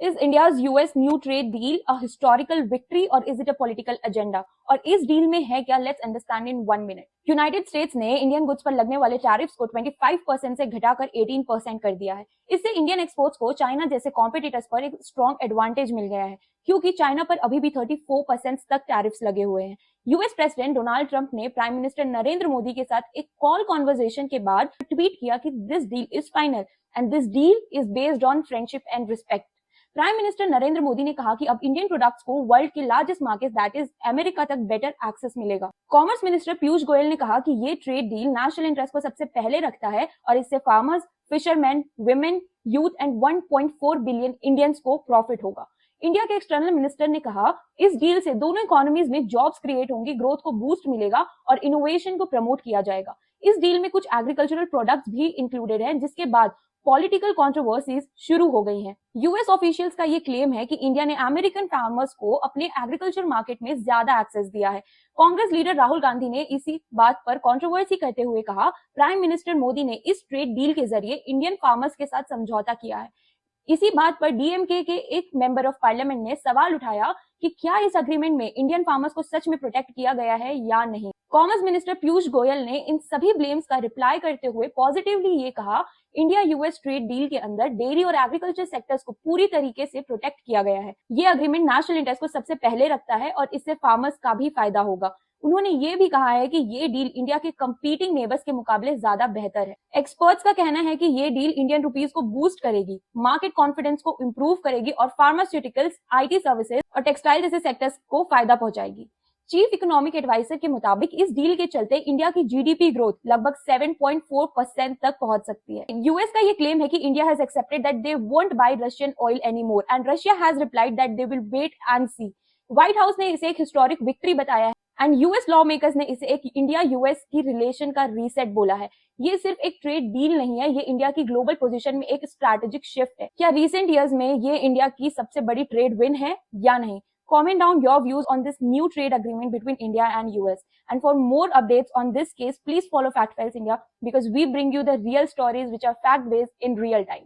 Is India's US new trade deal a historical victory or is it a political agenda? और इस deal में है क्या? Let's understand in 1 minute. United states ने Indian goods पर लगने वाले टैरिफ्स को 25% से घटाकर 18% कर दिया है। इससे इंडियन एक्सपोर्ट्स को चाइना जैसे कॉम्पिटिटर्स पर एक स्ट्रॉन्ग एडवांटेज मिल गया है, क्योंकि चाइना पर अभी भी 34% तक टैरिफ्स लगे हुए हैं। यूएस प्रेसिडेंट डोनाल्ड ट्रंप ने प्राइम मिनिस्टर नरेंद्र मोदी के साथ एक कॉल कॉन्वर्सेशन के बाद ट्वीट किया कि this deal is final and this deal is based on friendship and respect. Prime minister Narendra Modi ने कहा कि अब इंडियन प्रोडक्ट्स को वर्ल्ड के largest market that is America तक बेटर एक्सेस मिलेगा। कॉमर्स मिनिस्टर पीयूष गोयल ने कहा कि ये ट्रेड डील नेशनल इंटरेस्ट को सबसे पहले रखता है और इससे farmers, fisherman, women, youth and 1.4 billion Indians को प्रॉफिट होगा। इंडिया के एक्सटर्नल मिनिस्टर ने कहा इस डील से दोनों इकोनॉमीज में जॉब्स क्रिएट होंगी, ग्रोथ को बूस्ट मिलेगा और इनोवेशन को प्रमोट किया जाएगा। इस डील में कुछ एग्रीकल्चरल प्रोडक्ट्स भी इंक्लूडेड हैं, जिसके बाद पॉलिटिकल कंट्रोवर्सीज शुरू हो गई हैं। यूएस ऑफिशियल्स का ये क्लेम है कि इंडिया ने अमेरिकन फार्मर्स को अपने एग्रीकल्चर मार्केट में ज्यादा एक्सेस दिया है। कांग्रेस लीडर राहुल गांधी ने इसी बात पर कंट्रोवर्सी करते हुए कहा, प्राइम मिनिस्टर मोदी ने इस ट्रेड डील के जरिए इंडियन फार्मर्स के साथ समझौता किया है। इसी बात पर डीएमके के एक मेंबर ऑफ पार्लियामेंट ने सवाल उठाया कि क्या इस एग्रीमेंट में इंडियन फार्मर्स को सच में प्रोटेक्ट किया गया है या नहीं। कॉमर्स मिनिस्टर पीयूष गोयल ने इन सभी ब्लेम्स का रिप्लाई करते हुए पॉजिटिवली ये कहा, इंडिया यूएस ट्रेड डील के अंदर डेयरी और एग्रीकल्चर सेक्टर्स को पूरी तरीके से प्रोटेक्ट किया गया है। ये एग्रीमेंट नेशनल इंटरेस्ट को सबसे पहले रखता है और इससे फार्मर्स का भी फायदा होगा। उन्होंने ये भी कहा है कि ये डील इंडिया के कंपीटिंग नेबर्स के मुकाबले ज्यादा बेहतर है। एक्सपर्ट्स का कहना है कि ये डील इंडियन रुपीस को बूस्ट करेगी, मार्केट कॉन्फिडेंस को इंप्रूव करेगी और फार्मास्यूटिकल्स, आईटी सर्विसेज और टेक्सटाइल जैसे सेक्टर्स को फायदा पहुंचाएगी। चीफ इकोनॉमिक एडवाइजर के मुताबिक इस डील के चलते इंडिया की जीडीपी ग्रोथ लगभग 7.4% तक पहुंच सकती है। यूएस का ये क्लेम है कि India has accepted that they won't buy Russian oil anymore and Russia has replied that they will wait and see. White House ने इसे एक हिस्टोरिक विक्ट्री बताया है एंड यूएस लॉ मेकर्स ने इसे एक इंडिया यूएस की रिलेशन का रीसेट बोला है। ये सिर्फ एक ट्रेड डील नहीं है, ये इंडिया की ग्लोबल पोजीशन में एक स्ट्रैटेजिक शिफ्ट है। क्या रिसेंट ईयर्स में ये इंडिया की सबसे बड़ी ट्रेड विन है या नहीं? Comment down your views on this new trade agreement between India and US. And for more updates on this case, please follow Fact Files India because we bring you the real stories which are fact-based in real time.